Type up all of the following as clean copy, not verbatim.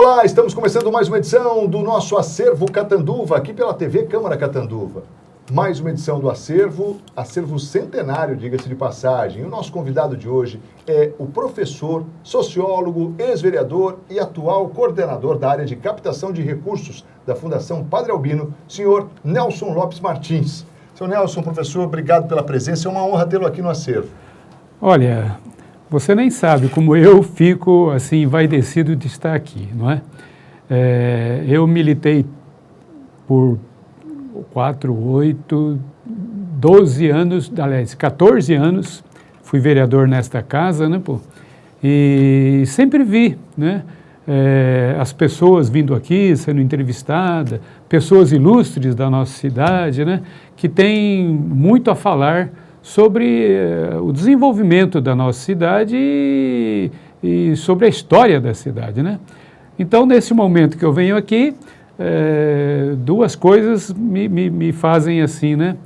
Olá, estamos começando mais uma edição do nosso Acervo Catanduva, aqui pela TV Câmara Catanduva. Mais uma edição do Acervo centenário, diga-se de passagem. E o nosso convidado de hoje é o professor, sociólogo, ex-vereador e atual coordenador da área de captação de recursos da Fundação Padre Albino, senhor Nelson Lopes Martins. Senhor Nelson, professor, obrigado pela presença, é uma honra tê-lo aqui no Acervo. Olha, você nem sabe como eu fico assim envaidecido de estar aqui, não é? Eu militei por 12 anos, aliás, 14 anos, fui vereador nesta casa, né, pô? E sempre vi, né, as pessoas vindo aqui, sendo entrevistadas, pessoas ilustres da nossa cidade, né, que têm muito a falar sobre o desenvolvimento da nossa cidade e sobre a história da cidade, né? Então, nesse momento que eu venho aqui, duas coisas me fazem assim, né?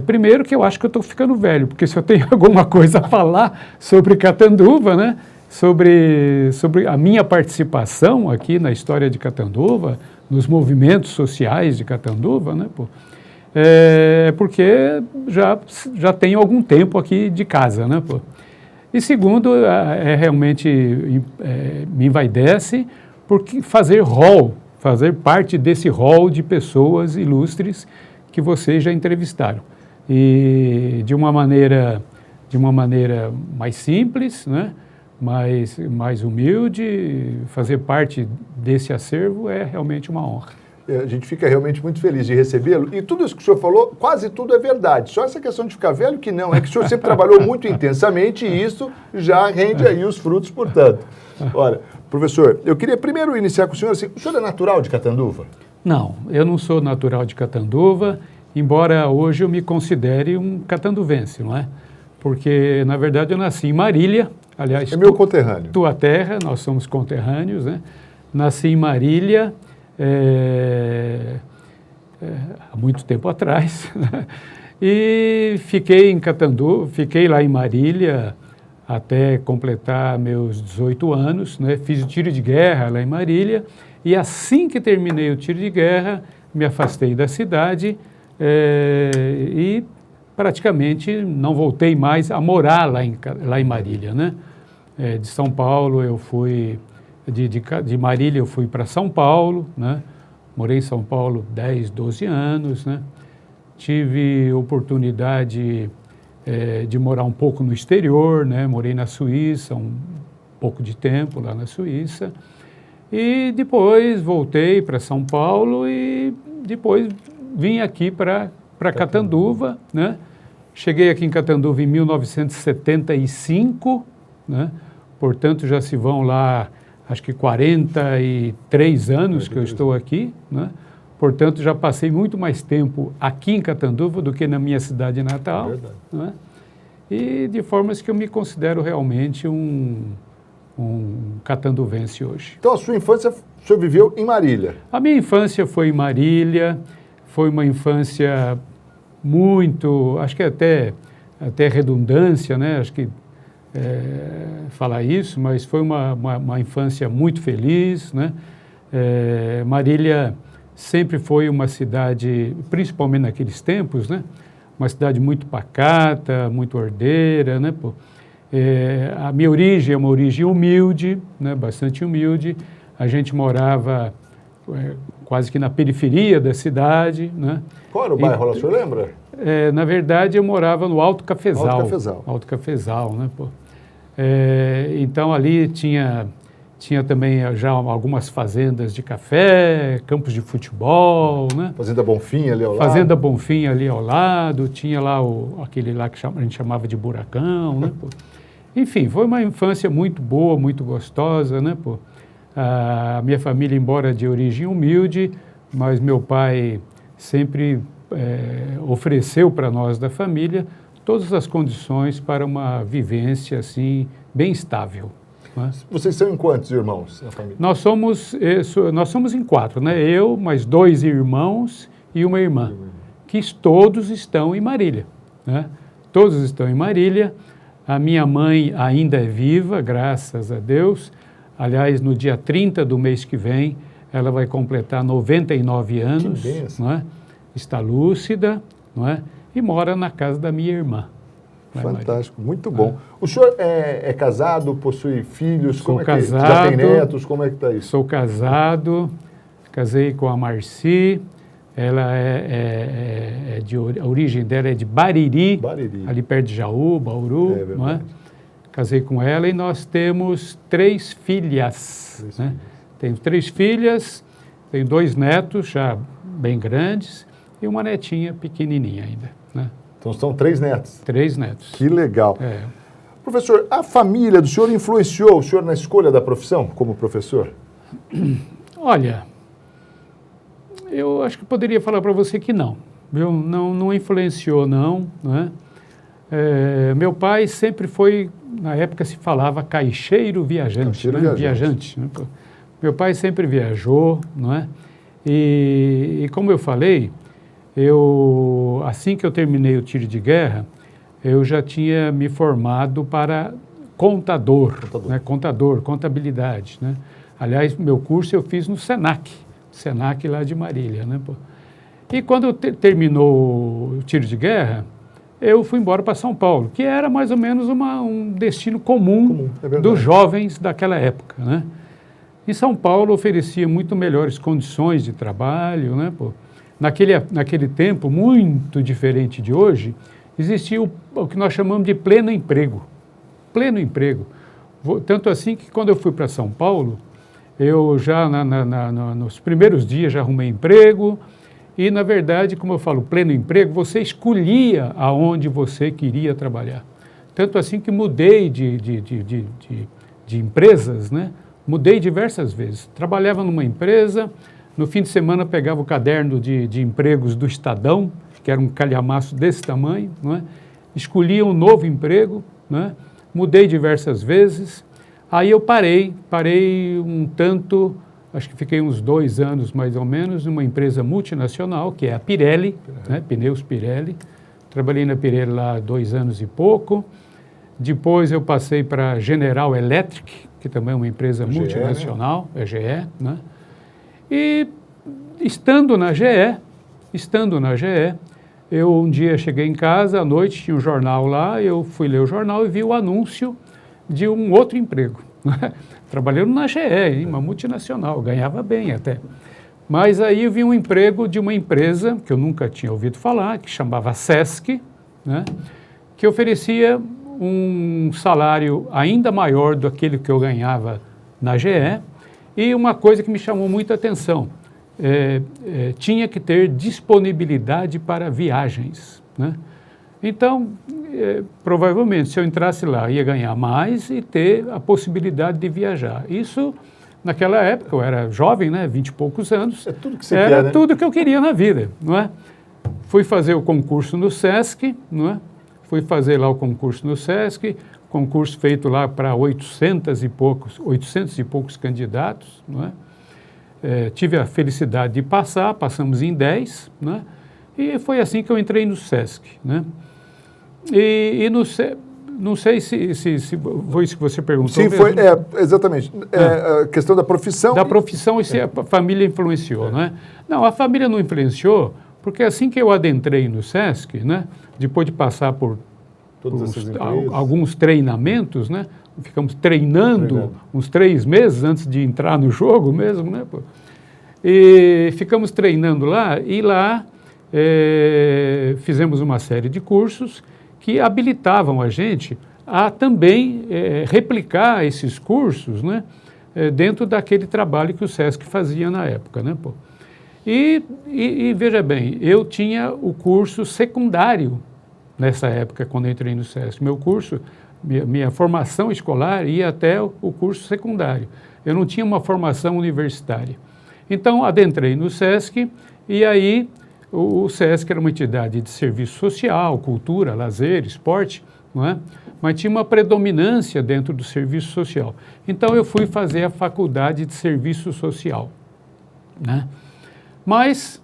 Primeiro que eu acho que eu estou ficando velho, porque se eu tenho alguma coisa a falar sobre Catanduva, né? Sobre a minha participação aqui na história de Catanduva, nos movimentos sociais de Catanduva, né, pô? Porque já tenho algum tempo aqui de casa, né, pô? E segundo, realmente me envaidece porque fazer parte desse rol de pessoas ilustres que vocês já entrevistaram. E de uma maneira mais simples, né, mais humilde, fazer parte desse acervo é realmente uma honra. A gente fica realmente muito feliz de recebê-lo. E tudo isso que o senhor falou, quase tudo é verdade. Só essa questão de ficar velho que não. É que o senhor sempre trabalhou muito intensamente e isso já rende aí os frutos, portanto. Olha, professor, eu queria primeiro iniciar com o senhor assim. O senhor é natural de Catanduva? Não, eu não sou natural de Catanduva, embora hoje eu me considere um catanduvense, não é? Porque, na verdade, eu nasci em Marília. Aliás, é meu conterrâneo. Tua terra, nós somos conterrâneos, né? Nasci em Marília, há muito tempo atrás, e fiquei lá em Marília até completar meus 18 anos, né? Fiz o tiro de guerra lá em Marília, e assim que terminei o tiro de guerra, me afastei da cidade e praticamente não voltei mais a morar lá em Marília, né? De São Paulo eu fui... De Marília eu fui para São Paulo, né? Morei em São Paulo 10, 12 anos, né? Tive oportunidade de morar um pouco no exterior, né? Morei na Suíça, um pouco de tempo lá na Suíça. E depois voltei para São Paulo e depois vim aqui para Catanduva, né? Cheguei aqui em Catanduva em 1975, né? Portanto, já se vão lá... acho que 43 anos que eu estou aqui, né? Portanto, já passei muito mais tempo aqui em Catanduva do que na minha cidade natal. Né? E de formas que eu me considero realmente um catanduvense hoje. Então, a sua infância, o senhor viveu em Marília? A minha infância foi em Marília, foi uma infância muito, acho que até redundância, né? Acho que falar isso, mas foi uma infância muito feliz, né? Marília sempre foi uma cidade, principalmente naqueles tempos, né? Uma cidade muito pacata, muito ordeira, né? A minha origem é uma origem humilde, né? Bastante humilde. A gente morava quase que na periferia da cidade, né? Qual era o bairro, o senhor lembra? Na verdade, eu morava no Alto Cafezal. Alto Cafezal. Alto Cafezal, né, pô? Então, ali tinha também já algumas fazendas de café, campos de futebol, né? Fazenda Bonfim ali ao lado. Fazenda Bonfim ali ao lado, tinha lá aquele lá que a gente chamava de buracão, né, pô? Enfim, foi uma infância muito boa, muito gostosa, né, pô? A minha família, embora de origem humilde, mas meu pai sempre ofereceu para nós da família todas as condições para uma vivência assim bem estável. Né? Vocês são em quantos irmãos na família? Nós somos em 4, né? Eu, mais 2 irmãos e uma irmã, que todos estão em Marília, né? Todos estão em Marília. A minha mãe ainda é viva, graças a Deus. Aliás, no dia 30 do mês que vem, ela vai completar 99 anos. Que benção. Não é? Está lúcida, não é? E mora na casa da minha irmã. Fantástico, muito bom. O senhor é casado, possui filhos? Sou como casado. Já tem netos? Como é que está isso? Sou casado, casei com a Marci. Ela a origem dela é de Bariri, ali perto de Jaú, Bauru, não é? Casei com ela e nós temos 3 filhas. Né? Tenho 3 filhas, tenho 2 netos já bem grandes e uma netinha pequenininha ainda. Né? Então são 3 netos. 3 netos. Que legal. É. Professor, a família do senhor influenciou o senhor na escolha da profissão como professor? Olha, eu acho que poderia falar para você que não. Viu? Não influenciou, não. Né? Meu pai sempre foi, na época se falava caixeiro viajante. Viajante. Né? Meu pai sempre viajou, não é? E como eu falei, assim que eu terminei o tiro de guerra, eu já tinha me formado para contador. Né? Contabilidade. Né? Aliás, meu curso eu fiz no Senac lá de Marília. Né? E quando terminou o tiro de guerra, eu fui embora para São Paulo, que era mais ou menos um destino comum dos jovens daquela época. Né? Em São Paulo oferecia muito melhores condições de trabalho. Né? Naquele tempo, muito diferente de hoje, existia o que nós chamamos de pleno emprego. Pleno emprego. Tanto assim que quando eu fui para São Paulo, eu já nos primeiros dias já arrumei emprego e, na verdade, como eu falo, pleno emprego, você escolhia aonde você queria trabalhar. Tanto assim que mudei de empresas, né? Mudei diversas vezes. Trabalhava numa empresa, no fim de semana pegava o caderno de empregos do Estadão, que era um calhamaço desse tamanho, não é? Escolhia um novo emprego, né? Mudei diversas vezes. Aí eu parei um tanto, acho que fiquei uns 2 anos mais ou menos, numa empresa multinacional, que é a Pirelli, né? Pneus Pirelli. Trabalhei na Pirelli lá 2 anos e pouco. Depois eu passei para a General Electric, que também é uma empresa multinacional, é GE, né? E estando na GE, eu um dia cheguei em casa, à noite tinha um jornal lá, eu fui ler o jornal e vi o anúncio de um outro emprego. Trabalhando na GE, uma multinacional, ganhava bem até. Mas aí eu vi um emprego de uma empresa que eu nunca tinha ouvido falar, que chamava Sesc, né? Que oferecia um salário ainda maior do aquele que eu ganhava na GE, e uma coisa que me chamou muita atenção, tinha que ter disponibilidade para viagens. Né? Então, provavelmente, se eu entrasse lá, ia ganhar mais e ter a possibilidade de viajar. Isso, naquela época, eu era jovem, né, 20 e poucos anos, tudo que você era quer, né? tudo que eu queria na vida. Não é? Fui fazer o concurso no Sesc, não é? Fui fazer lá o concurso no Sesc, concurso feito lá para 800 e poucos candidatos, não é? Tive a felicidade de passamos em 10, né? E foi assim que eu entrei no Sesc, né? E não sei se foi isso que você perguntou. Sim, mesmo. foi, exatamente. A questão da profissão. Da profissão e se a família influenciou, não é? Não, a família não influenciou, porque assim que eu adentrei no Sesc, né? Depois de passar por alguns treinamentos, né? Ficamos treinando uns 3 meses antes de entrar no jogo mesmo, né? E ficamos treinando lá, e lá fizemos uma série de cursos que habilitavam a gente a também replicar esses cursos, né? Dentro daquele trabalho que o Sesc fazia na época, né? E veja bem, eu tinha o curso secundário nessa época, quando eu entrei no Sesc. Meu curso, minha formação escolar ia até o curso secundário. Eu não tinha uma formação universitária. Então, adentrei no Sesc e aí o Sesc era uma entidade de serviço social, cultura, lazer, esporte, não é? Mas tinha uma predominância dentro do serviço social. Então, eu fui fazer a faculdade de serviço social, né? Mas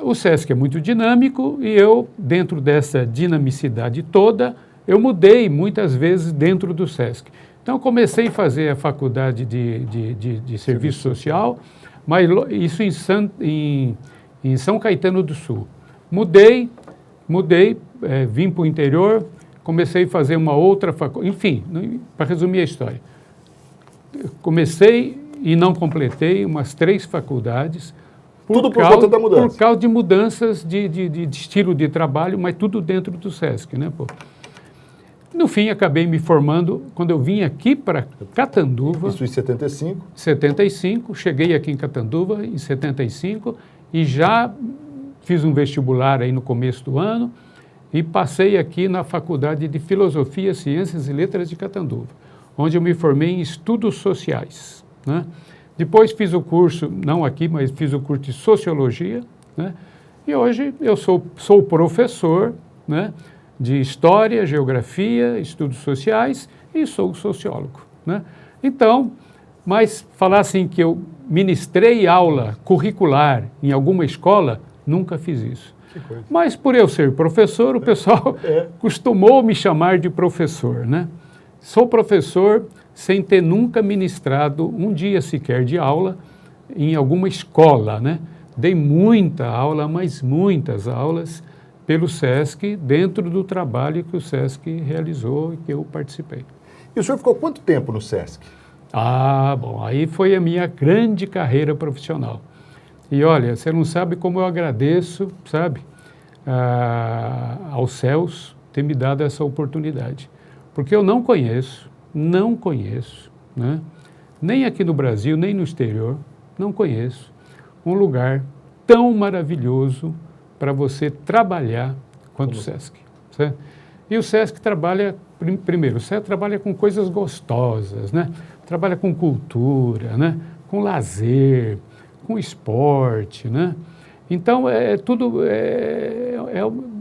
o Sesc é muito dinâmico e eu, dentro dessa dinamicidade toda, eu mudei muitas vezes dentro do Sesc. Então, comecei a fazer a faculdade de serviço social, mas isso em São Caetano do Sul. Mudei, vim para o interior, comecei a fazer uma outra faculdade. Enfim, para resumir a história, comecei e não completei umas 3 faculdades. Tudo por conta da mudança. Por causa de mudanças de estilo de trabalho, mas tudo dentro do SESC, né, pô? No fim, acabei me formando quando eu vim aqui para Catanduva. Isso em 75? 75, cheguei aqui em Catanduva em 75 e já fiz um vestibular aí no começo do ano e passei aqui na Faculdade de Filosofia, Ciências e Letras de Catanduva, onde eu me formei em Estudos Sociais, né? Depois fiz o curso, não aqui, mas fiz o curso de Sociologia, né? E hoje eu sou professor, né, de História, Geografia, Estudos Sociais e sou sociólogo, né? Então, mas falar assim que eu ministrei aula curricular em alguma escola, nunca fiz isso. Mas por eu ser professor, o pessoal costumou me chamar de professor, né? Sou professor sem ter nunca ministrado um dia sequer de aula em alguma escola, né? Dei muita aula, mas muitas aulas pelo SESC, dentro do trabalho que o SESC realizou e que eu participei. E o senhor ficou quanto tempo no SESC? Ah, bom, aí foi a minha grande carreira profissional. E olha, você não sabe como eu agradeço, sabe, aos céus ter me dado essa oportunidade. Porque eu não conheço, né, nem aqui no Brasil, nem no exterior, não conheço um lugar tão maravilhoso para você trabalhar quanto o SESC. Certo? E o SESC trabalha, primeiro, o SESC trabalha com coisas gostosas, né? Trabalha com cultura, né? Com lazer, com esporte, né? Então,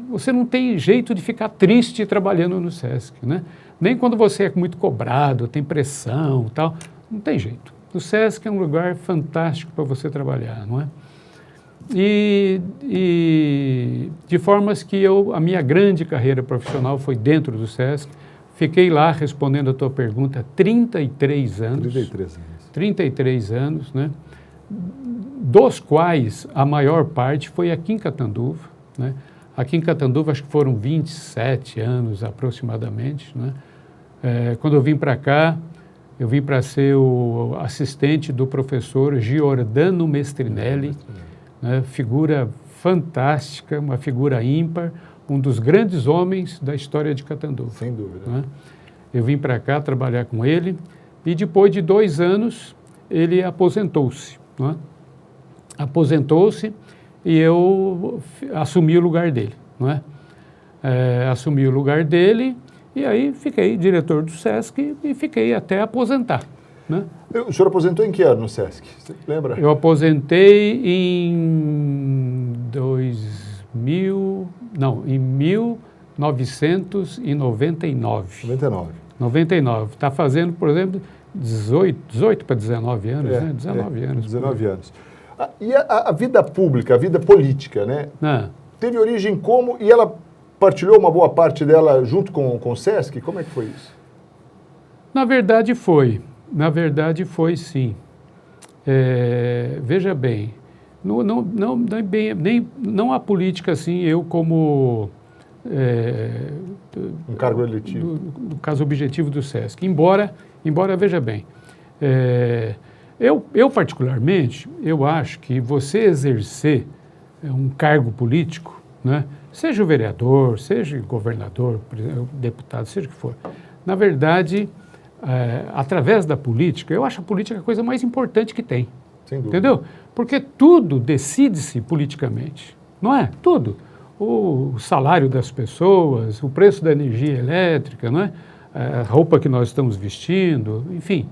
você não tem jeito de ficar triste trabalhando no SESC, né? Nem quando você é muito cobrado, tem pressão e tal, não tem jeito. O SESC é um lugar fantástico para você trabalhar, não é? E de formas que a minha grande carreira profissional foi dentro do SESC. Fiquei lá respondendo a tua pergunta 33 anos. 33 anos, né? Dos quais a maior parte foi aqui em Catanduva, né? Aqui em Catanduva acho que foram 27 anos aproximadamente, né? Quando eu vim para cá, eu vim para ser o assistente do professor Giordano Mestrinelli, né? Figura fantástica, uma figura ímpar, um dos grandes homens da história de Catanduva. Sem dúvida. Né? Eu vim para cá trabalhar com ele e depois de 2 anos ele aposentou-se. Né? Aposentou-se e eu assumi o lugar dele. Né? Assumi o lugar dele e aí fiquei diretor do SESC e fiquei até aposentar. Né? O senhor aposentou em que ano no SESC? Você lembra? Eu aposentei em 1999. 99. Está fazendo, por exemplo, 18 para 19 anos, né? 19 anos. 19 anos. E a vida pública, a vida política, né? Teve origem como? E ela partilhou uma boa parte dela junto com o SESC? Como é que foi isso? Na verdade, foi, sim. Veja bem, não a política assim, eu como... um cargo eletivo. No caso objetivo do SESC. Embora veja bem, eu particularmente, eu acho que você exercer um cargo político, né, seja o vereador, seja o governador, deputado, seja o que for, na verdade... através da política, eu acho a política a coisa mais importante que tem. Sem dúvida. Entendeu? Porque tudo decide-se politicamente, não é? Tudo. O salário das pessoas, o preço da energia elétrica, não é? A roupa que nós estamos vestindo, enfim,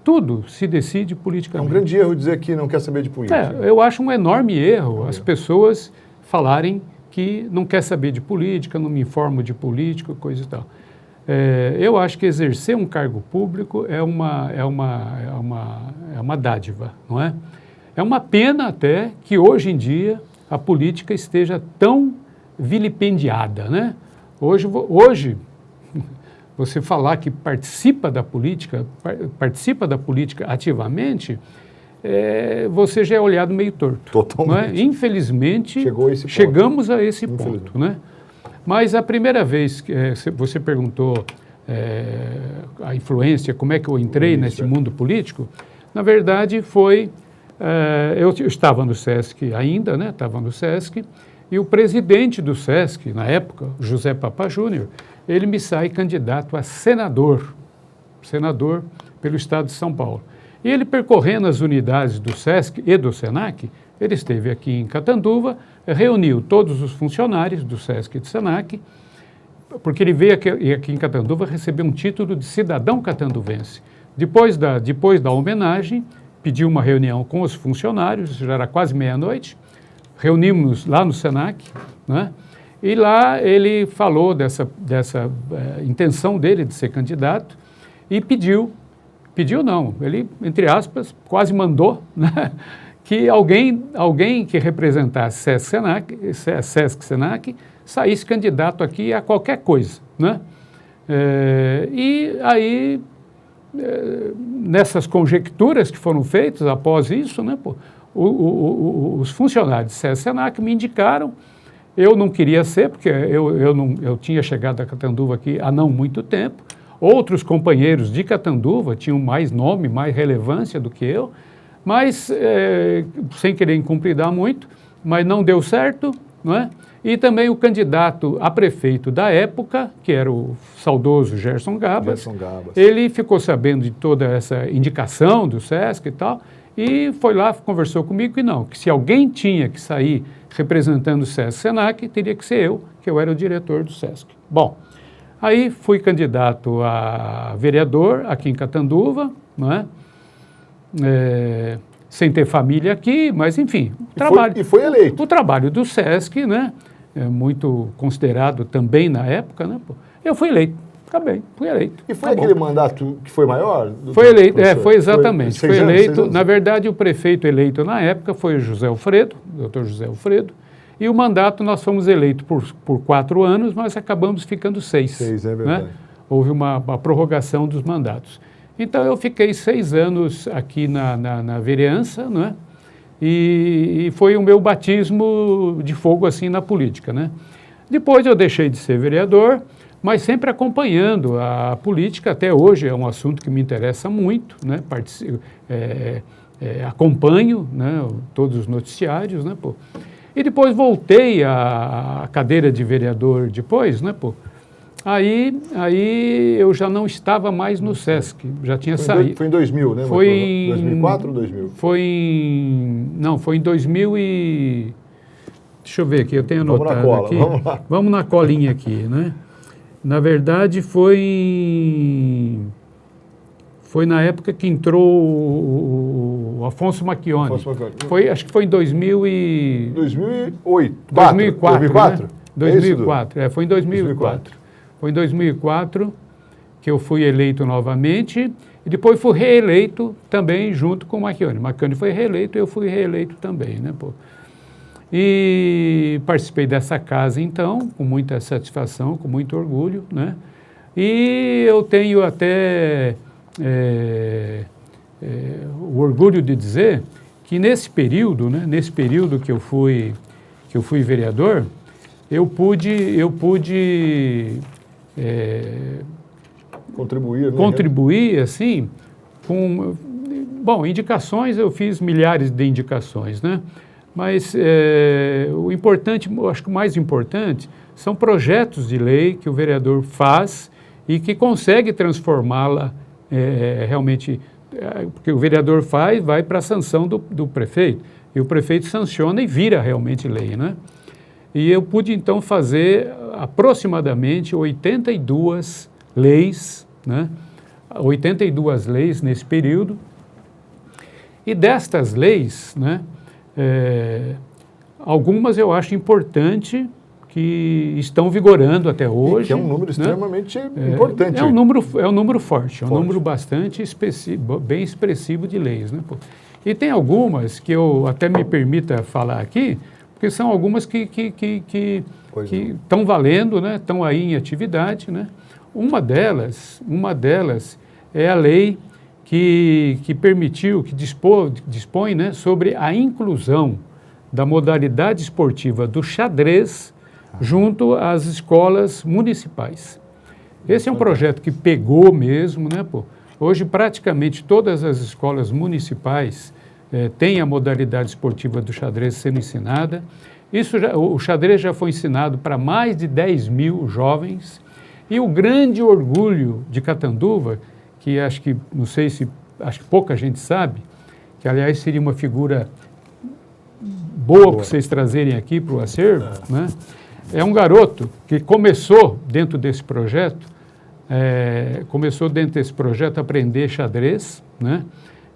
tudo se decide politicamente. É um grande erro dizer que não quer saber de política. Eu acho um enorme erro as pessoas falarem que não quer saber de política, não me informo de política, coisa e tal. Eu acho que exercer um cargo público é uma dádiva, não é? É uma pena até que hoje em dia a política esteja tão vilipendiada, né? Hoje você falar que participa da política ativamente, você já é olhado meio torto. Totalmente. Não é? Infelizmente, chegamos a esse ponto. Né? Mas a primeira vez que você perguntou a influência, como é que eu entrei nesse mundo político, na verdade foi... eu estava no SESC ainda, né? Estava no SESC, e o presidente do SESC, na época, José Papa Júnior, ele me sai candidato a senador pelo estado de São Paulo. E ele, percorrendo as unidades do SESC e do SENAC, ele esteve aqui em Catanduva, reuniu todos os funcionários do SESC e do SENAC, porque ele veio aqui em Catanduva receber um título de cidadão catanduvense. Depois da homenagem, pediu uma reunião com os funcionários, já era quase meia-noite, reunimos lá no SENAC, né? E lá ele falou dessa intenção dele de ser candidato e pediu não, ele, entre aspas, quase mandou, né, que alguém que representasse SESC-SENAC saísse candidato aqui a qualquer coisa, né? E aí, nessas conjecturas que foram feitas após isso, né, os funcionários de SESC-SENAC me indicaram. Eu não queria ser, porque eu tinha chegado a Catanduva aqui há não muito tempo. Outros companheiros de Catanduva tinham mais nome, mais relevância do que eu, mas sem querer incumpridar muito, mas não deu certo, não é? E também o candidato a prefeito da época, que era o saudoso Gerson Gabas, ele ficou sabendo de toda essa indicação do SESC e tal, e foi lá, conversou comigo que se alguém tinha que sair representando o SESC-SENAC, teria que ser eu, que eu era o diretor do SESC. Bom, aí fui candidato a vereador aqui em Catanduva, não é? Sem ter família aqui, mas enfim, foi eleito. O trabalho do SESC, né, muito considerado também na época, né, eu fui eleito. Acabei, fui eleito. E foi aquele mandato que foi maior? Foi eleito, foi exatamente. Foi eleito, na verdade, o prefeito eleito na época foi o José Alfredo, doutor José Alfredo, e o mandato nós fomos eleitos por 4 anos, mas acabamos ficando 6. 6, é verdade. Né? Houve uma prorrogação dos mandatos. Então, eu fiquei 6 anos aqui na vereança, né? E foi o meu batismo de fogo assim na política, né? Depois eu deixei de ser vereador, mas sempre acompanhando a política. Até hoje é um assunto que me interessa muito, né? Acompanho, né, todos os noticiários, né, E depois voltei à cadeira de vereador depois, né, Aí eu já não estava mais no SESC, já tinha saído. Foi em 2000, né? Foi em 2004 ou 2000? Foi em 2000 e... Deixa eu ver aqui, eu tenho anotado aqui. Vamos lá. Vamos na colinha aqui, né? Na verdade, foi na época que entrou o Afonso Macchione. Acho que foi em 2008. 2004. Né? 2004. Foi em 2004. Foi em 2004 que eu fui eleito novamente e depois fui reeleito também junto com o Macchione. Macchione foi reeleito e eu fui reeleito também, né, E participei dessa casa, então, com muita satisfação, com muito orgulho, né? E eu tenho até o orgulho de dizer que nesse período, né, que eu fui vereador, eu pude contribuir, assim, com... Bom, indicações, eu fiz milhares de indicações, né? Mas o importante, acho que o mais importante, são projetos de lei que o vereador faz e que consegue transformá-la realmente, porque o vereador vai para a sanção do prefeito, e o prefeito sanciona e vira realmente lei, né? E eu pude, então, fazer aproximadamente 82 leis, né? 82 leis nesse período, e destas leis, né, algumas eu acho importante que estão vigorando até hoje. Que é um número extremamente importante. É um número forte, é um número bastante bem expressivo de leis, né? E tem algumas que eu até me permita falar aqui, porque são algumas que estão valendo, né? Estão aí em atividade, né? Uma delas é a lei que permitiu, que dispõe, né, sobre a inclusão da modalidade esportiva do xadrez junto às escolas municipais. Esse é um projeto que pegou mesmo, né, pô? Hoje, praticamente todas as escolas municipais têm a modalidade esportiva do xadrez sendo ensinada. O xadrez já foi ensinado para mais de 10 mil jovens. E o grande orgulho de Catanduva, que acho que pouca gente sabe, que aliás seria uma figura boa para vocês trazerem aqui para o acervo, né? É um garoto que começou dentro desse projeto a aprender xadrez, né?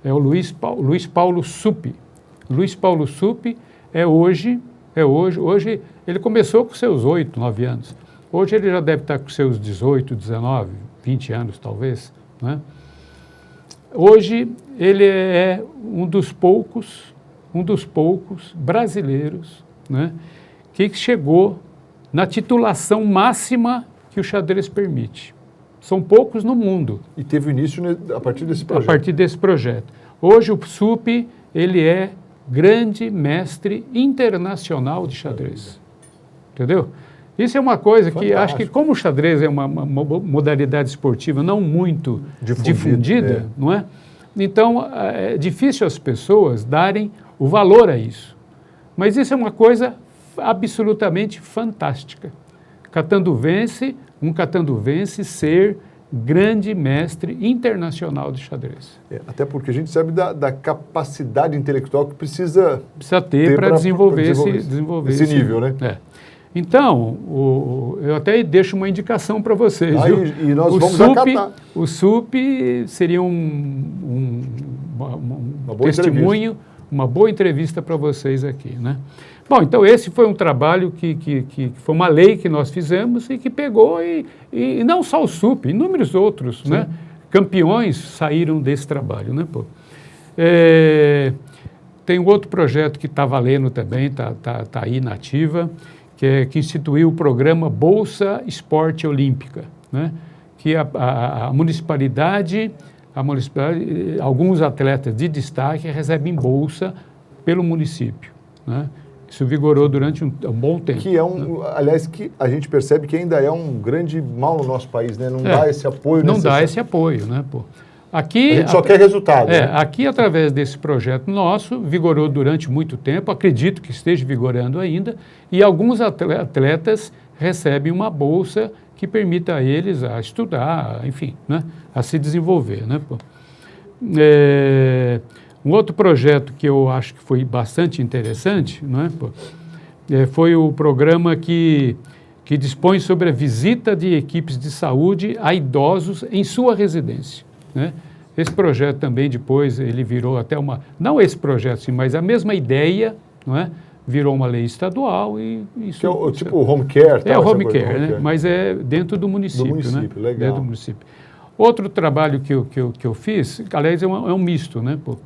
É o Luiz Paulo Suppi. Luiz Paulo Suppi hoje ele começou com seus 8, 9 anos. Hoje ele já deve estar com seus 18, 19, 20 anos talvez, né? Hoje ele é um dos poucos brasileiros, né, que chegou na titulação máxima que o xadrez permite. São poucos no mundo. E teve início a partir desse projeto. A partir desse projeto. Hoje o Suppi, ele é grande mestre internacional de xadrez. Entendeu? Isso é uma coisa que acho que, como o xadrez é uma modalidade esportiva não muito difundida, não é? Então, é difícil as pessoas darem o valor a isso. Mas isso é uma coisa absolutamente fantástica. Um catanduvense ser grande mestre internacional de xadrez. Até porque a gente sabe da capacidade intelectual que precisa ter para desenvolver esse nível, né? Então, eu até deixo uma indicação para vocês. E nós vamos acatar. O Suppi seria um testemunho, uma boa entrevista para vocês aqui, né? Bom, então esse foi um trabalho que foi uma lei que nós fizemos e que pegou, e não só o Suppi, inúmeros outros, né, campeões saíram desse trabalho, né, pô? Tem um outro projeto que está valendo também, tá aí na ativa, que instituiu o programa Bolsa Esporte Olímpica, né? Que a municipalidade, alguns atletas de destaque recebem bolsa pelo município, né? Isso vigorou durante um bom tempo. Que é aliás, que a gente percebe que ainda é um grande mal no nosso país, né? Não dá esse apoio necessário. Não dá esse apoio, né, pô? Aqui, a gente só quer resultado. Né? Aqui, através desse projeto nosso, vigorou durante muito tempo, acredito que esteja vigorando ainda, e alguns atletas recebem uma bolsa que permita a eles a estudar, enfim, né, a se desenvolver, né, pô? Um outro projeto que eu acho que foi bastante interessante, né, pô, foi o programa que dispõe sobre a visita de equipes de saúde a idosos em sua residência, né? Esse projeto também depois ele virou até não esse projeto sim, mas a mesma ideia, não é? Virou uma lei estadual e isso... Que é tipo o home care. É o home care, né? Mas é dentro do município, né? Legal. Dentro do município. Outro trabalho que eu fiz, aliás, é um misto, né? Pô?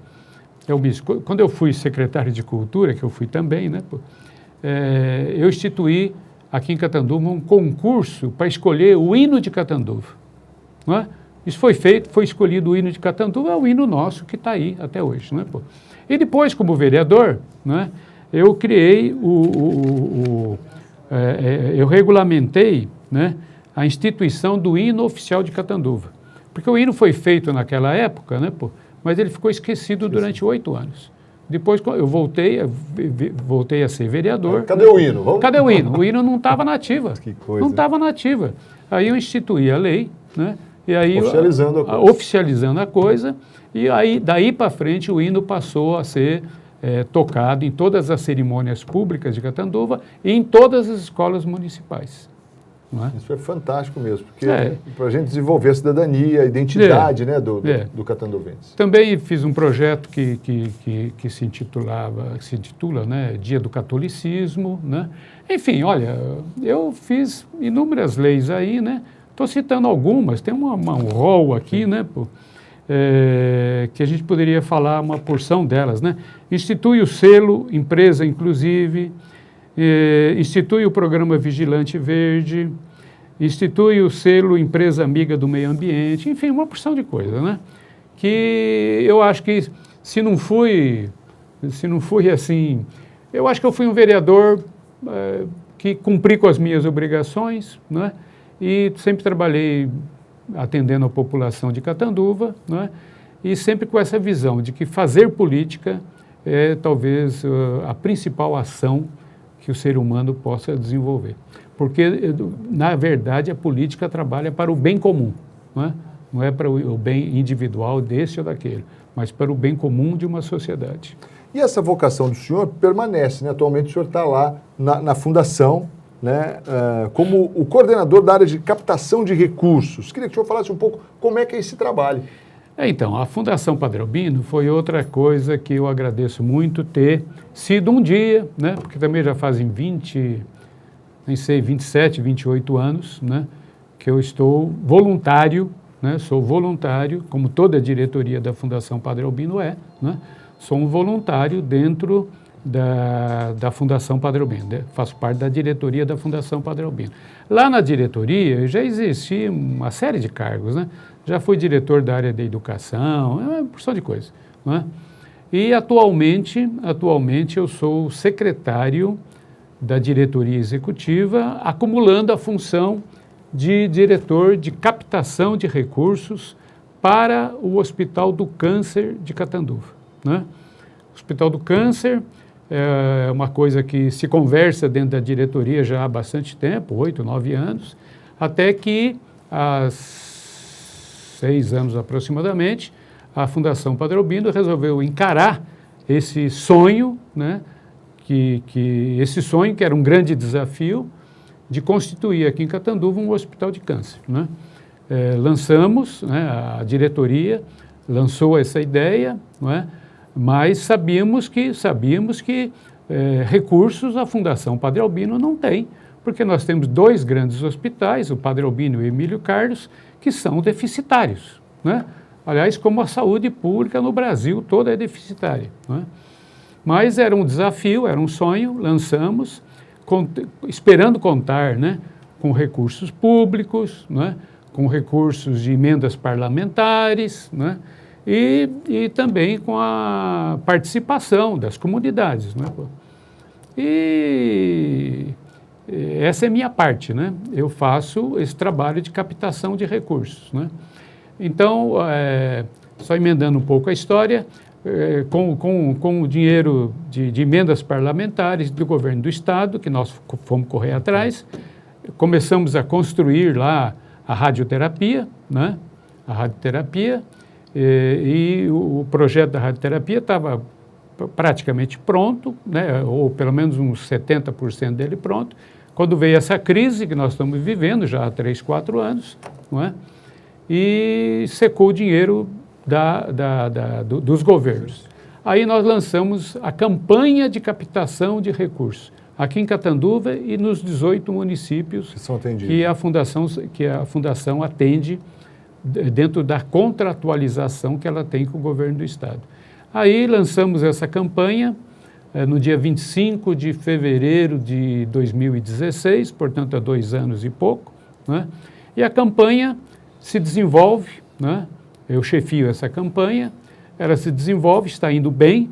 É um misto. Quando eu fui secretário de Cultura, que eu fui também, né? Pô? Eu instituí aqui em Catanduva um concurso para escolher o hino de Catanduva, não é? Isso foi feito, foi escolhido o hino de Catanduva, é o hino nosso que está aí até hoje, não é, pô? E depois, como vereador, né, eu criei eu regulamentei, né, a instituição do hino oficial de Catanduva. Porque o hino foi feito naquela época, né, pô, mas ele ficou esquecido durante 8 anos. Depois eu voltei a ser vereador. Cadê o hino? Cadê o hino? O hino não estava na ativa. Que coisa. Não estava na ativa. Aí eu instituí a lei, né? E aí, oficializando a coisa, e aí daí para frente o hino passou a ser tocado em todas as cerimônias públicas de Catanduva e em todas as escolas municipais. Não é? Isso é fantástico mesmo, porque para a gente desenvolver a cidadania, a identidade, né, do catanduvense. Também fiz um projeto que se intitula, né, Dia do Catolicismo, né? Enfim, olha, eu fiz inúmeras leis aí, né? Estou citando algumas, tem um rol aqui, né, pô, que a gente poderia falar uma porção delas, né? Institui o selo Empresa Inclusive, institui o programa Vigilante Verde, institui o selo Empresa Amiga do Meio Ambiente, enfim, uma porção de coisas, né? Que eu acho que se não fui assim, eu acho que eu fui um vereador que cumpri com as minhas obrigações, né? E sempre trabalhei atendendo a população de Catanduva, né? E sempre com essa visão de que fazer política é talvez a principal ação que o ser humano possa desenvolver. Porque, na verdade, a política trabalha para o bem comum, né? Não é para o bem individual desse ou daquele, mas para o bem comum de uma sociedade. E essa vocação do senhor permanece, né? Atualmente o senhor está lá na fundação, né? Como o coordenador da área de captação de recursos. Queria que o senhor falasse um pouco como é que é esse trabalho. Então, a Fundação Padre Albino foi outra coisa que eu agradeço muito ter sido um dia, né? Porque também já fazem 27, 28 anos, né? Que eu estou voluntário, né? Sou voluntário, como toda a diretoria da Fundação Padre Albino é, né? Sou um voluntário dentro da Fundação Padre Albino, né? Faço parte da diretoria da Fundação Padre Albino. Lá na diretoria já existia uma série de cargos, né? Já fui diretor da área da educação, uma porção de coisas, né? E atualmente eu sou secretário da diretoria executiva, acumulando a função de diretor de captação de recursos para o Hospital do Câncer de Catanduva, né? O Hospital do Câncer é uma coisa que se conversa dentro da diretoria já há bastante tempo, 8, 9 anos, até que há 6 anos aproximadamente, a Fundação Padre Albino resolveu encarar esse sonho, né? Esse sonho que era um grande desafio de constituir aqui em Catanduva um hospital de câncer, né? Lançamos, né, a diretoria lançou essa ideia, não é? Mas sabíamos que recursos a Fundação Padre Albino não tem, porque nós temos 2 grandes hospitais, o Padre Albino e o Emílio Carlos, que são deficitários, né? Aliás, como a saúde pública no Brasil toda é deficitária, né? Mas era um desafio, era um sonho, lançamos, esperando contar, né, com recursos públicos, né, com recursos de emendas parlamentares, né, e também com a participação das comunidades, né? E essa é a minha parte, né? Eu faço esse trabalho de captação de recursos, né? Então, só emendando um pouco a história, com o dinheiro de emendas parlamentares do governo do Estado, que nós fomos correr atrás, começamos a construir lá a radioterapia, né? A radioterapia, e o projeto da radioterapia estava praticamente pronto, né? Ou pelo menos uns 70% dele pronto, quando veio essa crise que nós estamos vivendo já há 3, 4 anos, não é? E secou o dinheiro dos governos. Aí nós lançamos a campanha de captação de recursos aqui em Catanduva e nos 18 municípios que a Fundação atende dentro da contratualização que ela tem com o governo do Estado. Aí lançamos essa campanha no dia 25 de fevereiro de 2016, portanto há 2 anos e pouco, né? E a campanha se desenvolve, né? Eu chefio essa campanha, ela se desenvolve, está indo bem.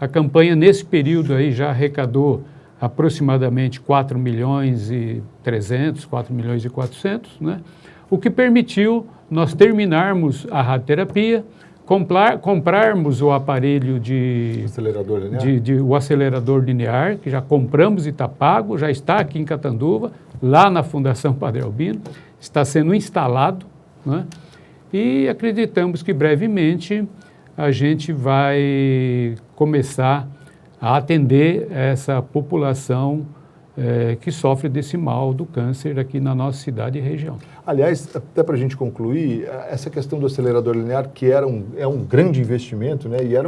A campanha, nesse período aí, já arrecadou aproximadamente 4 milhões e 300, 4 milhões e 400, né? O que permitiu nós terminarmos a radioterapia, comprarmos o aparelho o acelerador linear, que já compramos e está pago, já está aqui em Catanduva, lá na Fundação Padre Albino, está sendo instalado, né? E acreditamos que brevemente a gente vai começar a atender essa população que sofre desse mal do câncer aqui na nossa cidade e região. Aliás, até para a gente concluir, essa questão do acelerador linear, que é um grande investimento, né? E era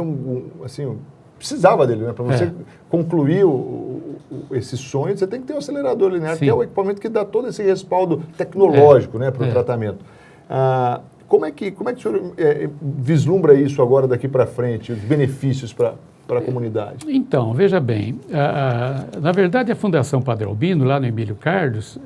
precisava dele, né? Para você concluir esse sonho, você tem que ter um acelerador linear, Sim. que é o equipamento que dá todo esse respaldo tecnológico, né, para o tratamento. Como é que o senhor vislumbra isso agora daqui para frente, os benefícios para para a comunidade? Então, veja bem, na verdade a Fundação Padre Albino, lá no Emílio Carlos,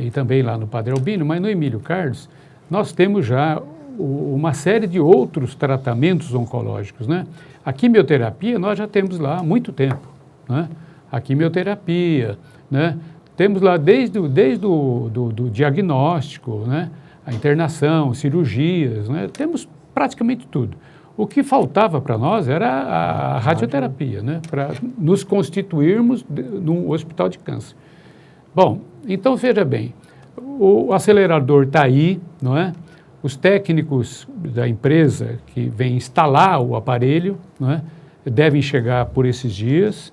e também lá no Padre Albino, mas no Emílio Carlos, nós temos já uma série de outros tratamentos oncológicos, né? A quimioterapia nós já temos lá há muito tempo, né? A quimioterapia, né? Temos lá desde o diagnóstico, né? A internação, cirurgias, né? Temos praticamente tudo. O que faltava para nós era a radioterapia, né? Para nos constituirmos num hospital de câncer. Bom, então veja bem, o acelerador está aí, não é? Os técnicos da empresa que vêm instalar o aparelho, não é? Devem chegar por esses dias.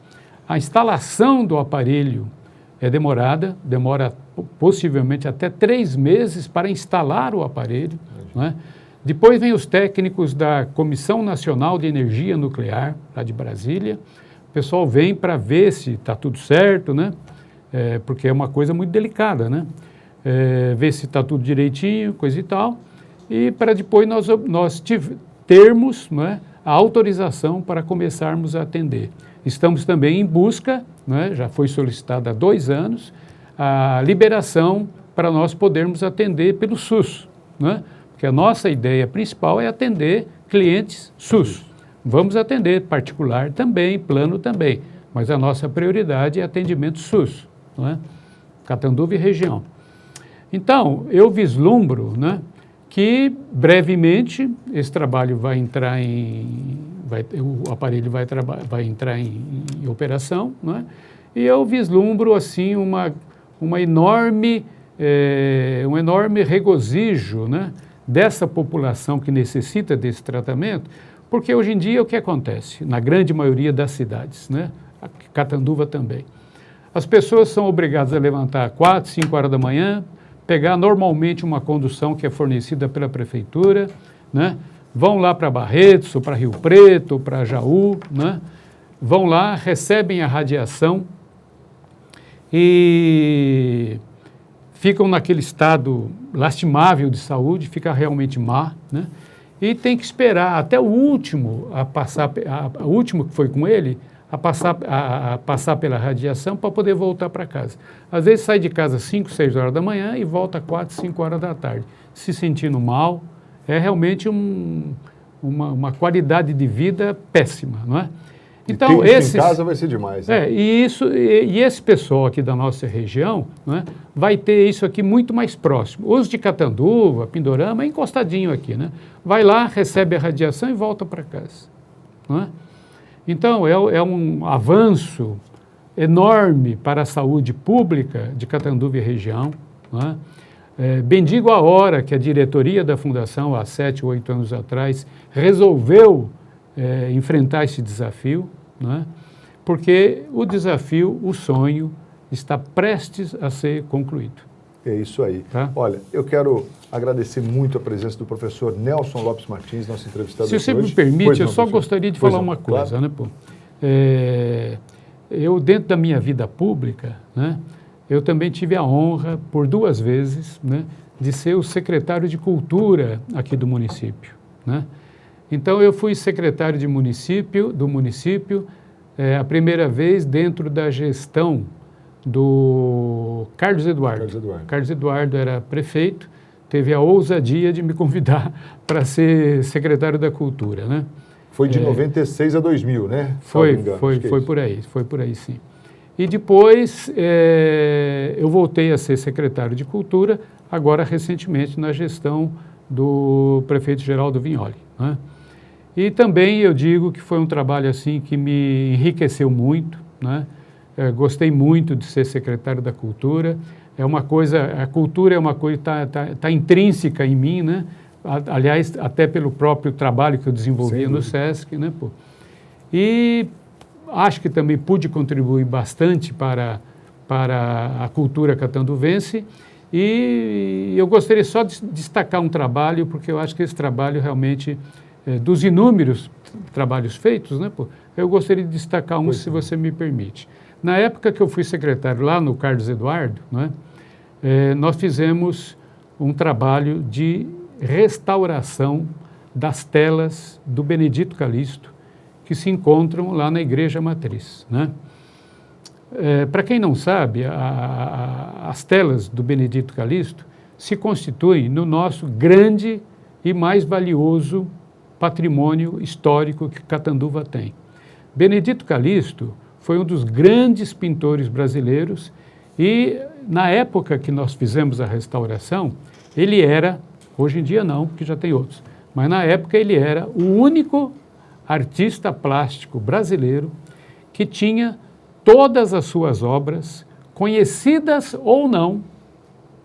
A instalação do aparelho é demorada, demora possivelmente até 3 meses para instalar o aparelho, não é? Depois vem os técnicos da Comissão Nacional de Energia Nuclear, lá de Brasília. O pessoal vem para ver se está tudo certo, né? Porque é uma coisa muito delicada, né? Ver se está tudo direitinho, coisa e tal. E para depois nós termos, né, a autorização para começarmos a atender. Estamos também em busca, né, já foi solicitada há 2 anos, a liberação para nós podermos atender pelo SUS, né? Porque a nossa ideia principal é atender clientes SUS. Vamos atender particular também, plano também, mas a nossa prioridade é atendimento SUS, não é? Catanduva e região. Então, eu vislumbro, né, que brevemente esse trabalho vai entrar o aparelho vai entrar em operação, né? E eu vislumbro assim um enorme regozijo, né, dessa população que necessita desse tratamento, porque hoje em dia o que acontece? Na grande maioria das cidades, né? Catanduva também. As pessoas são obrigadas a levantar 4, 5 horas da manhã, pegar normalmente uma condução que é fornecida pela prefeitura, né? Vão lá para Barretos, ou para Rio Preto, ou para Jaú, né? Vão lá, recebem a radiação e ficam naquele estado lastimável de saúde, fica realmente má, né? E tem que esperar até o último o último que foi com ele, a passar pela radiação para poder voltar para casa. Às vezes sai de casa às 5, 6 horas da manhã e volta 4, 5 horas da tarde, se sentindo mal. É realmente uma qualidade de vida péssima, não é? Então, em casa vai ser demais, né? E esse pessoal aqui da nossa região, né, vai ter isso aqui muito mais próximo. Os de Catanduva, Pindorama, é encostadinho aqui, né? Vai lá, recebe a radiação e volta para casa, não é? Então, é um avanço enorme para a saúde pública de Catanduva e região, não é? Bendigo a hora que a diretoria da Fundação, há 7 ou 8 anos atrás, resolveu enfrentar esse desafio, né? Porque o desafio, o sonho, está prestes a ser concluído. É isso aí. Tá? Olha, eu quero agradecer muito a presença do professor Nelson Lopes Martins, nosso entrevistado Se você hoje. me permite, eu só professor. gostaria de falar uma coisa, claro. né, pô? Eu, dentro da minha vida pública, né, eu também tive a honra, por 2 vezes, né, de ser o secretário de Cultura aqui do município, né? Então, eu fui secretário do município, a primeira vez dentro da gestão do Carlos Eduardo. Carlos Eduardo era prefeito, teve a ousadia de me convidar para ser secretário da Cultura, né? Foi de 96 a 2000, né? Foi por aí, sim. E depois eu voltei a ser secretário de Cultura, agora recentemente na gestão do prefeito Geraldo Vignoli, né? E também eu digo que foi um trabalho assim que me enriqueceu muito, né? Gostei muito de ser secretário da Cultura. A cultura é uma coisa que tá intrínseca em mim, né? Aliás, até pelo próprio trabalho que eu desenvolvia no SESC, né, pô? E acho que também pude contribuir bastante para a cultura catanduvense. E eu gostaria só de destacar um trabalho, porque eu acho que esse trabalho realmente, dos inúmeros trabalhos feitos, né, pô, eu gostaria de destacar um, se você me permite. Na época que eu fui secretário lá no Carlos Eduardo, né, nós fizemos um trabalho de restauração das telas do Benedito Calixto, que se encontram lá na Igreja Matriz, né? Para quem não sabe, as telas do Benedito Calixto se constituem no nosso grande e mais valioso patrimônio histórico que Catanduva tem. Benedito Calixto foi um dos grandes pintores brasileiros e, na época que nós fizemos a restauração, ele era, hoje em dia não, porque já tem outros, mas na época ele era o único artista plástico brasileiro que tinha todas as suas obras, conhecidas ou não,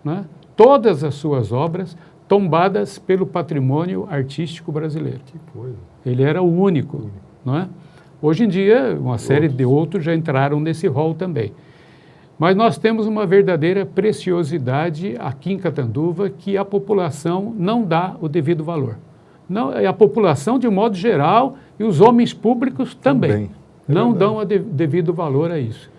né? Todas as suas obras tombadas pelo patrimônio artístico brasileiro. Que coisa. Ele era o único, não é? Hoje em dia, uma série de outros já entraram nesse rol também. Mas nós temos uma verdadeira preciosidade aqui em Catanduva que a população não dá o devido valor. Não, a população, de modo geral, e os homens públicos também. Não dão o devido valor a isso.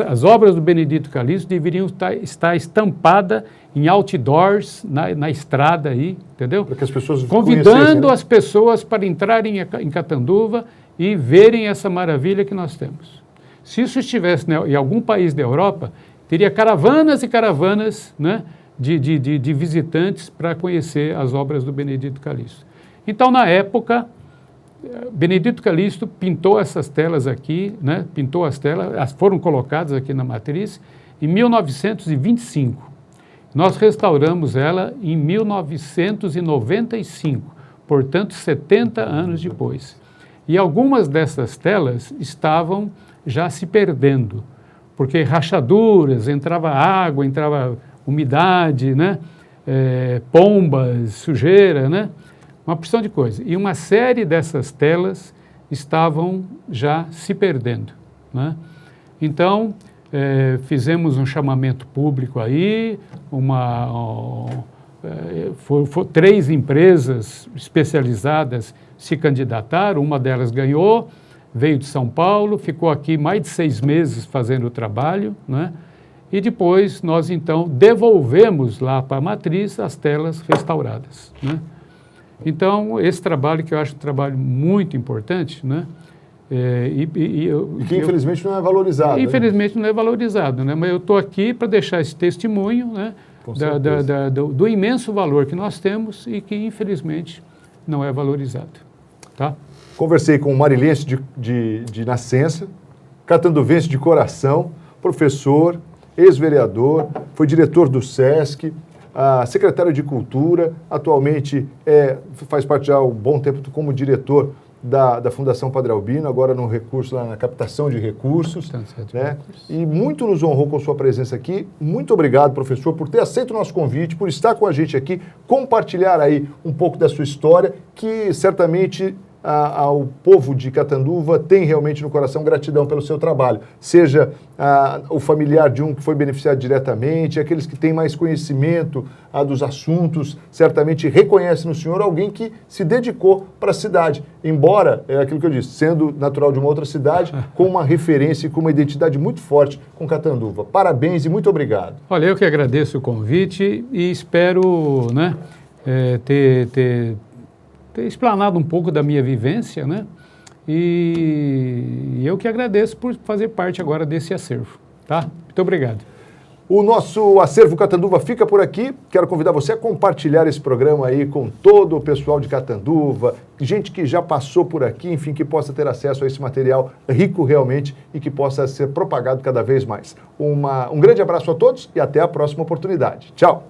As obras do Benedito Calixto deveriam estar estampadas em outdoors, na estrada aí, entendeu? Para que as pessoas convidando as pessoas para entrarem em Catanduva e verem essa maravilha que nós temos. Se isso estivesse em algum país da Europa, teria caravanas e caravanas, né, de visitantes para conhecer as obras do Benedito Calixto. Então, na época, Benedito Calixto pintou essas telas aqui, né, pintou as telas, foram colocadas aqui na matriz em 1925. Nós restauramos ela em 1995, portanto, 70 anos depois. E algumas dessas telas estavam já se perdendo, porque rachaduras, entrava água, entrava umidade, né, pombas, sujeira, né, uma porção de coisa. E uma série dessas telas estavam já se perdendo, né? Então, fizemos um chamamento público aí, três empresas especializadas se candidataram, uma delas ganhou, veio de São Paulo, ficou aqui mais de 6 meses fazendo o trabalho, né? E depois nós, então, devolvemos lá para a matriz as telas restauradas, né? Então, esse trabalho que eu acho um trabalho muito importante, né? E que infelizmente não é valorizado. Infelizmente, né? Não é valorizado, né? Mas eu estou aqui para deixar esse testemunho, né, do imenso valor que nós temos e que infelizmente não é valorizado. Tá? Conversei com um marilense de nascença, catanduvense de coração, professor, ex-vereador, foi diretor do SESC, secretário de Cultura, atualmente faz parte já há um bom tempo como diretor da Fundação Padre Albino, agora no recurso, lá na captação de recursos, né? E muito nos honrou com sua presença aqui. Muito obrigado, professor, por ter aceito o nosso convite, por estar com a gente aqui, compartilhar aí um pouco da sua história, que certamente ao povo de Catanduva tem realmente no coração gratidão pelo seu trabalho, seja o familiar de um que foi beneficiado diretamente, aqueles que têm mais conhecimento dos assuntos, certamente reconhecem no senhor alguém que se dedicou para a cidade, embora, é aquilo que eu disse, sendo natural de uma outra cidade, com uma referência e com uma identidade muito forte com Catanduva. Parabéns e muito obrigado. Olha, eu que agradeço o convite e espero, né, ter explanado um pouco da minha vivência, né? E eu que agradeço por fazer parte agora desse acervo, tá? Muito obrigado. O nosso acervo Catanduva fica por aqui. Quero convidar você a compartilhar esse programa aí com todo o pessoal de Catanduva, gente que já passou por aqui, enfim, que possa ter acesso a esse material rico realmente e que possa ser propagado cada vez mais. Um grande abraço a todos e até a próxima oportunidade. Tchau!